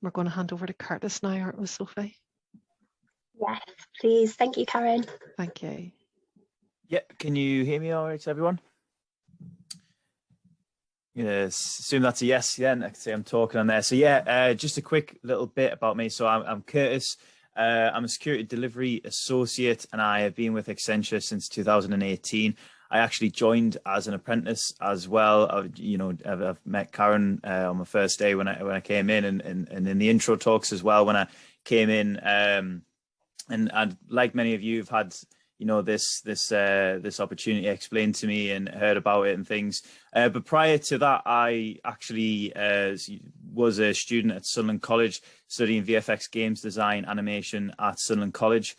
We're going to hand over to Curtis now, aren't we, Sophie? Yes, please. Thank you, Karen. Thank you. Yeah, can you hear me all right, everyone? Yes, assume that's a yes. Yeah, I can see I'm talking on there. So yeah, just a quick little bit about me. So I'm Curtis. I'm a security delivery associate, and I have been with Accenture since 2018. I actually joined as an apprentice as well. I've met Karen on my first day when I came in, and in the intro talks as well when I came in. And like many of you have had, this opportunity explained to me and heard about it and things. But prior to that, I actually was a student at Sunderland College studying VFX games design animation at Sunderland College.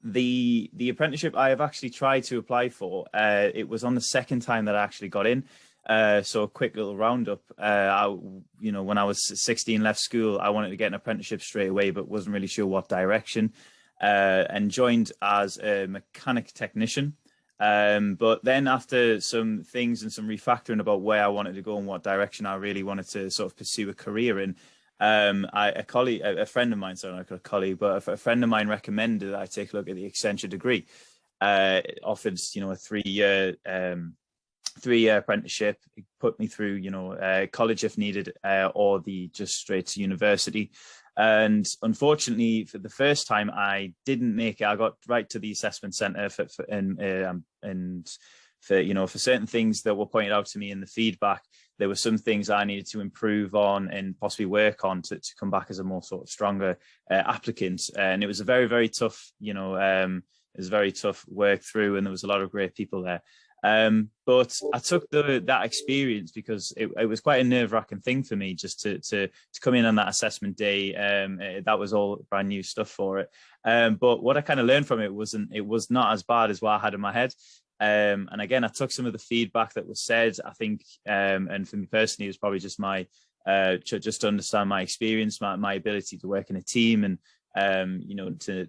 The apprenticeship I have actually tried to apply for, it was on the second time that I actually got in. So a quick little roundup. When I was 16, left school, I wanted to get an apprenticeship straight away, but wasn't really sure what direction. And joined as a mechanic technician. But then after some things and some refactoring about where I wanted to go and what direction I really wanted to sort of pursue a career in, a friend of mine, sorry, not a colleague, but a friend of mine recommended that I take a look at the Accenture degree. It offered, a three-year apprenticeship. It put me through, college if needed, or just straight to university. And unfortunately, for the first time, I didn't make it. I got right to the assessment centre for certain things that were pointed out to me in the feedback. There were some things I needed to improve on and possibly work on to come back as a more sort of stronger applicant. And it was a very, very tough, it was a very tough work through, and there was a lot of great people there. But I took that experience because it was quite a nerve-wracking thing for me just to come in on that assessment day. That was all brand new stuff for it. But what I kind of learned from it was not as bad as what I had in my head. And again, I took some of the feedback that was said, I think, and for me personally, it was probably just my just to understand my experience, my ability to work in a team, and to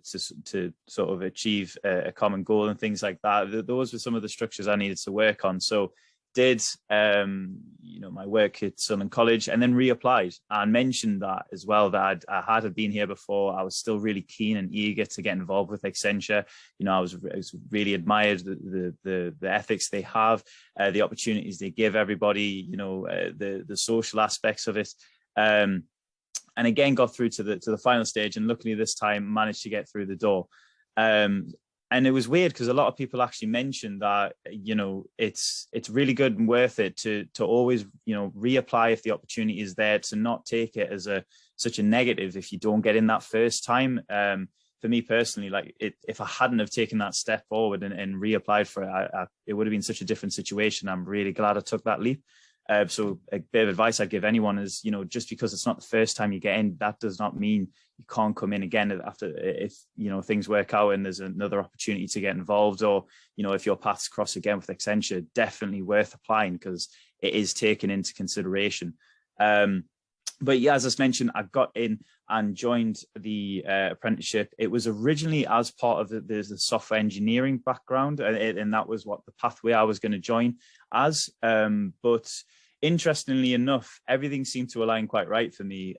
sort of achieve a common goal and things like that. Those were some of the structures I needed to work on. So did my work at Sunderland College, and then reapplied and mentioned that as well, that I had been here before. I was still really keen and eager to get involved with Accenture. I was really admired the ethics they have, the opportunities they give everybody, the social aspects of it. And again, got through to the final stage, and luckily this time managed to get through the door. And it was weird because a lot of people actually mentioned that, it's really good and worth it to always, reapply if the opportunity is there, to not take it as such a negative if you don't get in that first time. For me personally, if I hadn't have taken that step forward and reapplied for it, it would have been such a different situation. I'm really glad I took that leap. So a bit of advice I'd give anyone is, just because it's not the first time you get in, that does not mean you can't come in again after, if, things work out and there's another opportunity to get involved, or, if your paths cross again with Accenture, definitely worth applying because it is taken into consideration. But yeah, as I mentioned, I got in and joined the apprenticeship. It was originally as part of the software engineering background, and that was what the pathway I was going to join as. But interestingly enough, everything seemed to align quite right for me,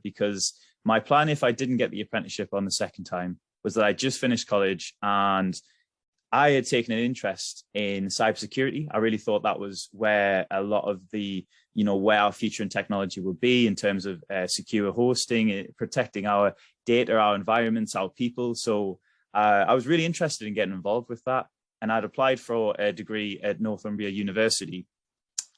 because my plan, if I didn't get the apprenticeship on the second time, was that I just finished college and I had taken an interest in cybersecurity. I really thought that was where a lot of the, where our future in technology would be in terms of secure hosting, protecting our data, our environments, our people. So I was really interested in getting involved with that. And I'd applied for a degree at Northumbria University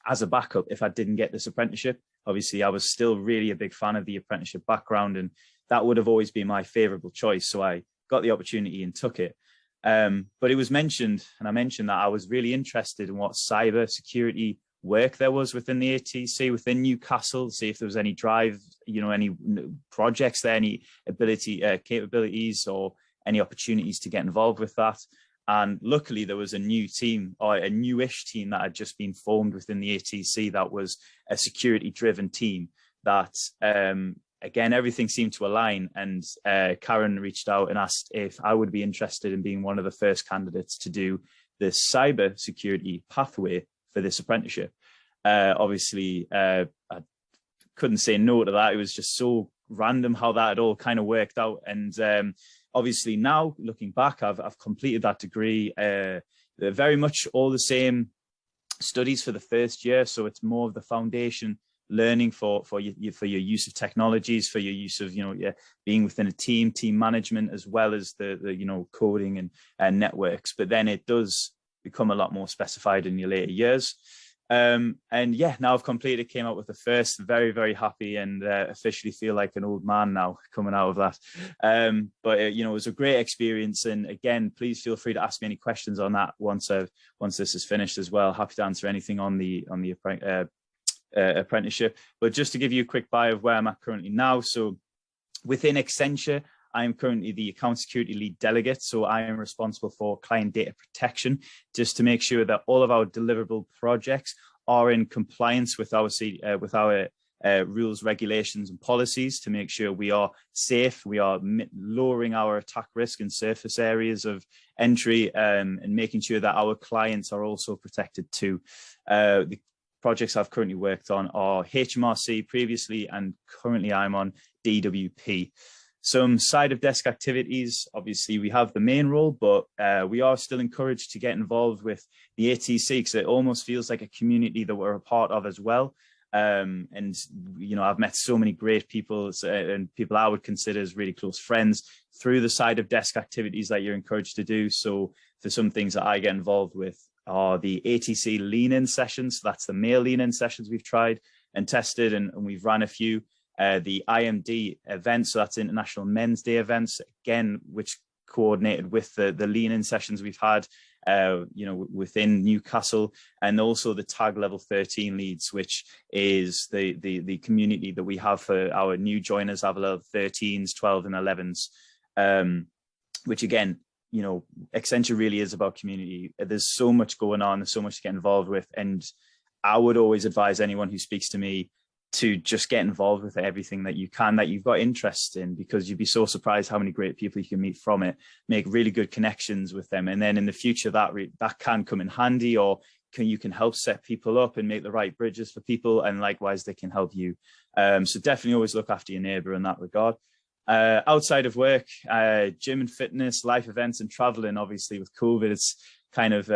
as a backup if I didn't get this apprenticeship. Obviously, I was still really a big fan of the apprenticeship background, and that would have always been my favorable choice. So I got the opportunity and took it. But it was mentioned, and I mentioned that I was really interested in what cyber security work there was within the ATC, within Newcastle, see if there was any drive, any projects there, any capabilities, or any opportunities to get involved with that. And luckily there was a new team, or a newish team, that had just been formed within the ATC that was a security driven team that, again, everything seemed to align. And Karen reached out and asked if I would be interested in being one of the first candidates to do the cyber security pathway for this apprenticeship. Obviously, I couldn't say no to that. It was just so random how that had all kind of worked out. And obviously now looking back, I've completed that degree. They're very much all the same studies for the first year, so it's more of the foundation learning for your use of technologies, for your use of being within a team management, as well as the coding and networks. But then it does become a lot more specified in your later years. And yeah, now I've completed, came out with the first, very, very happy, and officially feel like an old man now coming out of that. But it was a great experience. And again, please feel free to ask me any questions on that once this is finished as well. Happy to answer anything on the apprenticeship. But just to give you a quick bio of where I'm at currently now. So within Accenture, I am currently the account security lead delegate. So I am responsible for client data protection, just to make sure that all of our deliverable projects are in compliance with our rules, regulations, and policies, to make sure we are safe, we are lowering our attack risk and surface areas of entry, and making sure that our clients are also protected too. The projects I've currently worked on are HMRC previously, and currently I'm on DWP. Some side of desk activities, obviously we have the main role, but we are still encouraged to get involved with the ATC, because it almost feels like a community that we're a part of as well. And I've met so many great people and people I would consider as really close friends through the side of desk activities that you're encouraged to do. So for some things that I get involved with are the ATC lean-in sessions. So that's the male lean-in sessions we've tried and tested, and we've ran a few. The IMD events, so that's International Men's Day events, again, which coordinated with the lean-in sessions we've had, within Newcastle, and also the Tag Level 13 leads, which is the community that we have for our new joiners, our level 13s, 12 and 11s, which again, Accenture really is about community. There's so much going on, there's so much to get involved with, and I would always advise anyone who speaks to me to just get involved with everything that you can, that you've got interest in, because you'd be so surprised how many great people you can meet from it, make really good connections with them. And then in the future, that can come in handy, or you can help set people up and make the right bridges for people. And likewise, they can help you. So definitely always look after your neighbor in that regard. Outside of work, gym and fitness, life events and traveling. Obviously with COVID, it's kind of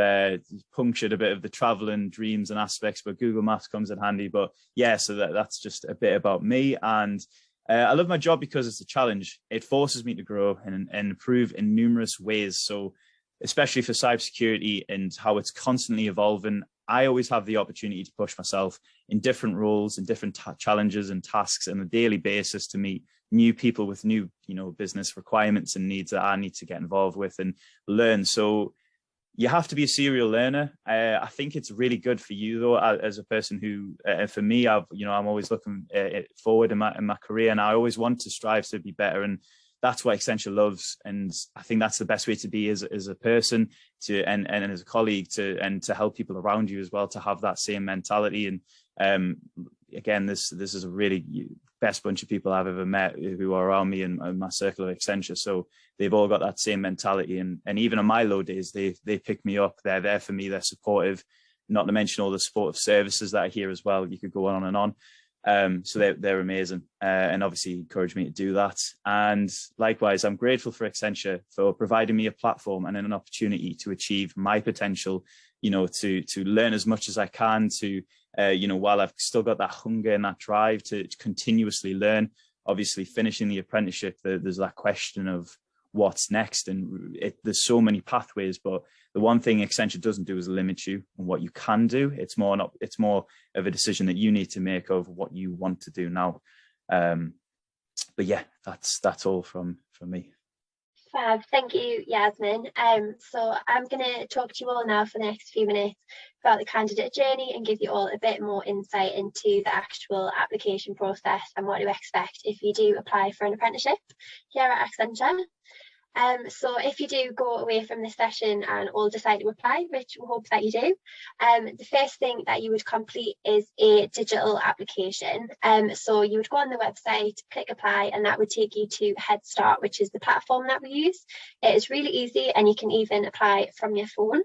punctured a bit of the traveling dreams and aspects, but Google Maps comes in handy. But yeah, so that's just a bit about me. And I love my job because it's a challenge. It forces me to grow and improve in numerous ways. So especially for cybersecurity and how it's constantly evolving, I always have the opportunity to push myself in different roles and different challenges and tasks on a daily basis to meet new people with new, business requirements and needs that I need to get involved with and learn. So you have to be a serial learner. I think it's really good for you though, as a person who, for me, I'm always looking forward in my career, and I always want to strive to be better. And that's what Accenture loves. And I think that's the best way to be as a person and as a colleague to help people around you as well, to have that same mentality. And again, this is a really best bunch of people I've ever met who are around me in my circle of Accenture. So they've all got that same mentality. And even on my low days, they pick me up. They're there for me. They're supportive, not to mention all the supportive services that are here as well. You could go on and on. So they're amazing, and obviously encourage me to do that. And likewise, I'm grateful for Accenture for providing me a platform and an opportunity to achieve my potential, to learn as much as I can, to while I've still got that hunger and that drive to continuously learn. Obviously finishing the apprenticeship, there's that question of what's next, and there's so many pathways, but the one thing Accenture doesn't do is limit you on what you can do. It's more of a decision that you need to make of what you want to do now. But yeah, that's all from me. Fab, thank you, Yasmin. So I'm going to talk to you all now for the next few minutes about the candidate journey and give you all a bit more insight into the actual application process and what to expect if you do apply for an apprenticeship here at Accenture. So if you do go away from this session and all decide to apply, which we hope that you do, the first thing that you would complete is a digital application. So you would go on the website, click apply, and that would take you to HEADSTART, which is the platform that we use. It is really easy, and you can even apply from your phone.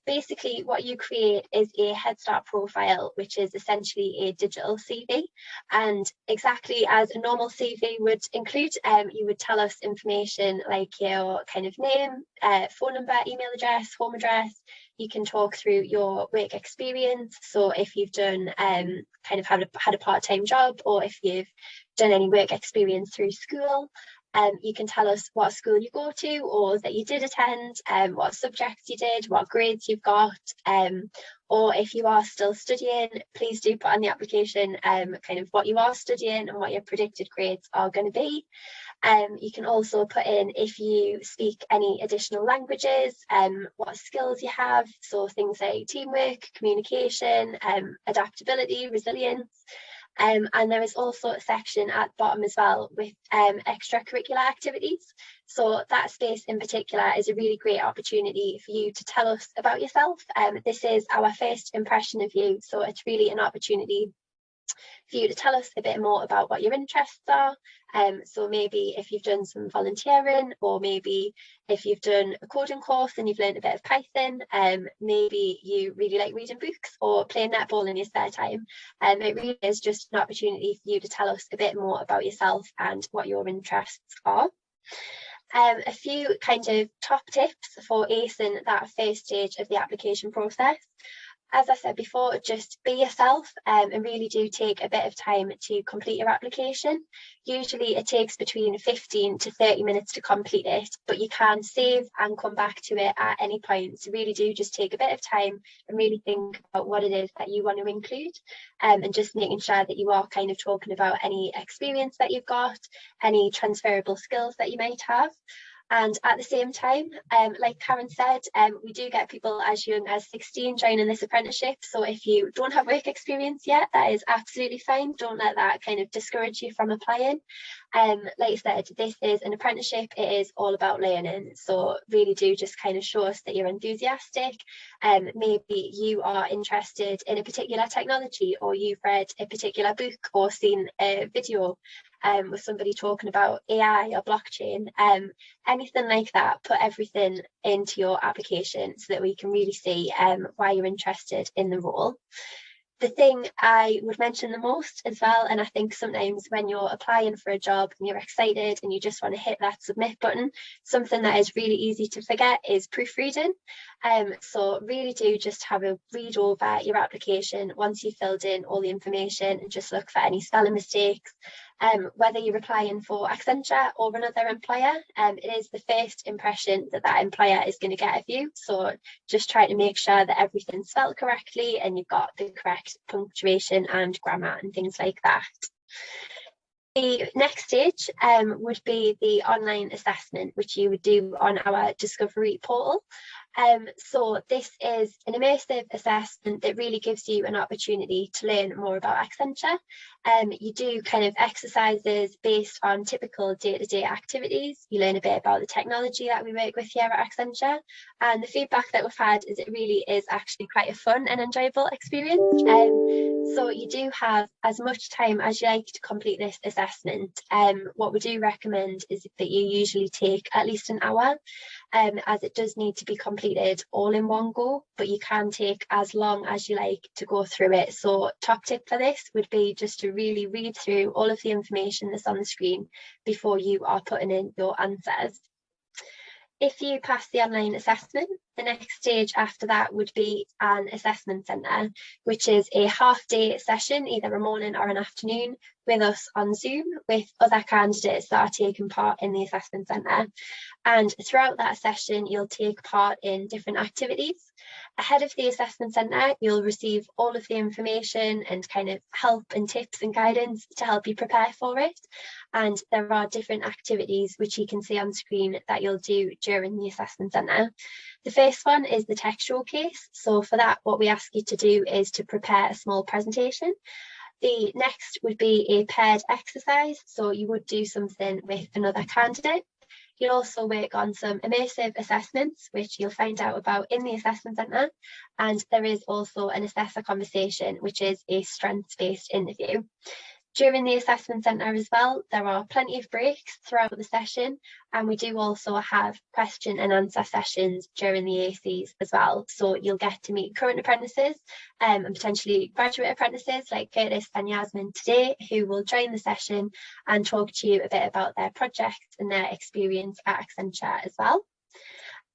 Basically, what you create is a HEADSTART profile, which is essentially a digital CV. And exactly as a normal CV would include, you would tell us information like your kind of name, phone number, email address, home address. You can talk through your work experience. So if you've done kind of had a part-time job, or if you've done any work experience through school. You can tell us what school you go to or that you did attend, what subjects you did, what grades you've got, or if you are still studying, please do put on the application kind of what you are studying and what your predicted grades are going to be. You can also put in if you speak any additional languages, what skills you have, so things like teamwork, communication, adaptability, resilience. And there is also a section at the bottom as well with extracurricular activities. So that space in particular is a really great opportunity for you to tell us about yourself. This is our first impression of you, so it's really an opportunity for you to tell us a bit more about what your interests are. So maybe if you've done some volunteering, or maybe if you've done a coding course and you've learned a bit of Python, maybe you really like reading books or playing netball in your spare time. It really is just an opportunity for you to tell us a bit more about yourself and what your interests are. A few kind of top tips for acing that first stage of the application process. As I said before, just be yourself and really do take a bit of time to complete your application. Usually it takes between 15 to 30 minutes to complete it, but you can save and come back to it at any point. So really do just take a bit of time and really think about what it is that you want to include, and just making sure that you are kind of talking about any experience that you've got, any transferable skills that you might have. And at the same time, like Karen said, we do get people as young as 16 joining this apprenticeship. So if you don't have work experience yet, that is absolutely fine. Don't let that kind of discourage you from applying. Like I said, this is an apprenticeship. It is all about learning. So really do just kind of show us that you're enthusiastic. Maybe you are interested in a particular technology, or you've read a particular book or seen a video with somebody talking about AI or blockchain, anything like that. Put everything into your application so that we can really see why you're interested in the role. The thing I would mention the most as well, and I think sometimes when you're applying for a job and you're excited and you just want to hit that submit button, something that is really easy to forget is proofreading. So really do just have a read over your application once you've filled in all the information, and just look for any spelling mistakes. Whether you're applying for Accenture or another employer, it is the first impression that that employer is going to get of you. So just try to make sure that everything's spelled correctly and you've got the correct punctuation and grammar and things like that. The next stage would be the online assessment, which you would do on our Discovery portal. So this is an immersive assessment that really gives you an opportunity to learn more about Accenture. You do kind of exercises based on typical day-to-day activities. You learn a bit about the technology that we work with here at Accenture. And the feedback that we've had is it really is actually quite a fun and enjoyable experience. So you do have as much time as you like to complete this assessment. What we do recommend is that you usually take at least an hour, as it does need to be completed all in one go, but you can take as long as you like to go through it. So top tip for this would be just to really read through all of the information that's on the screen before you are putting in your answers. If you pass the online assessment, the next stage after that would be an assessment centre, which is a half-day session, either a morning or an afternoon, with us on Zoom with other candidates that are taking part in the assessment centre. And throughout that session, you'll take part in different activities. Ahead of the assessment centre, you'll receive all of the information and kind of help and tips and guidance to help you prepare for it. And there are different activities which you can see on screen that you'll do during the assessment centre. The first one is the tech showcase. So for that, what we ask you to do is to prepare a small presentation. The next would be a paired exercise. So you would do something with another candidate. You'll also work on some immersive assessments, which you'll find out about in the assessment centre. And there is also an assessor conversation, which is a strengths-based interview. During the assessment centre as well, there are plenty of breaks throughout the session, and we do also have question and answer sessions during the ACs as well. So you'll get to meet current apprentices and potentially graduate apprentices like Curtis and Yasmin today, who will join the session and talk to you a bit about their projects and their experience at Accenture as well.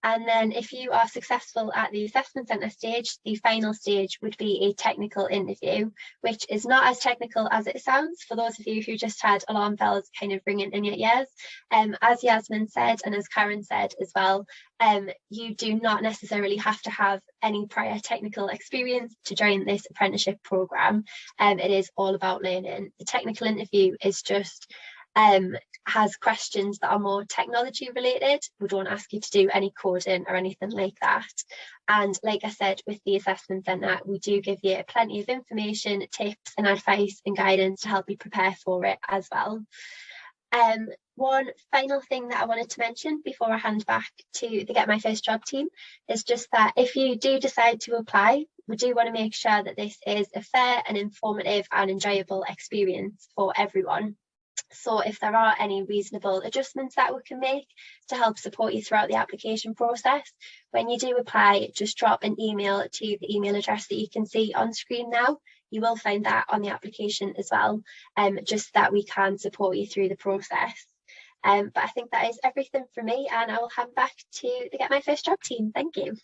And then if you are successful at the assessment centre stage, the final stage would be a technical interview, which is not as technical as it sounds for those of you who just had alarm bells kind of ringing in your ears. As Yasmin said, and as Karen said as well, you do not necessarily have to have any prior technical experience to join this apprenticeship programme. It is all about learning. The technical interview is just has questions that are more technology related. We don't ask you to do any coding or anything like that. And like I said, with the assessment centre, we do give you plenty of information, tips and advice and guidance to help you prepare for it as well. One final thing that I wanted to mention before I hand back to the Get My First Job team is just that if you do decide to apply, we do want to make sure that this is a fair and informative and enjoyable experience for everyone. So if there are any reasonable adjustments that we can make to help support you throughout the application process, when you do apply, just drop an email to the email address that you can see on screen now. You will find that on the application as well, just that we can support you through the process. But I think that is everything from me, and I will hand back to the Get My First Job team. Thank you.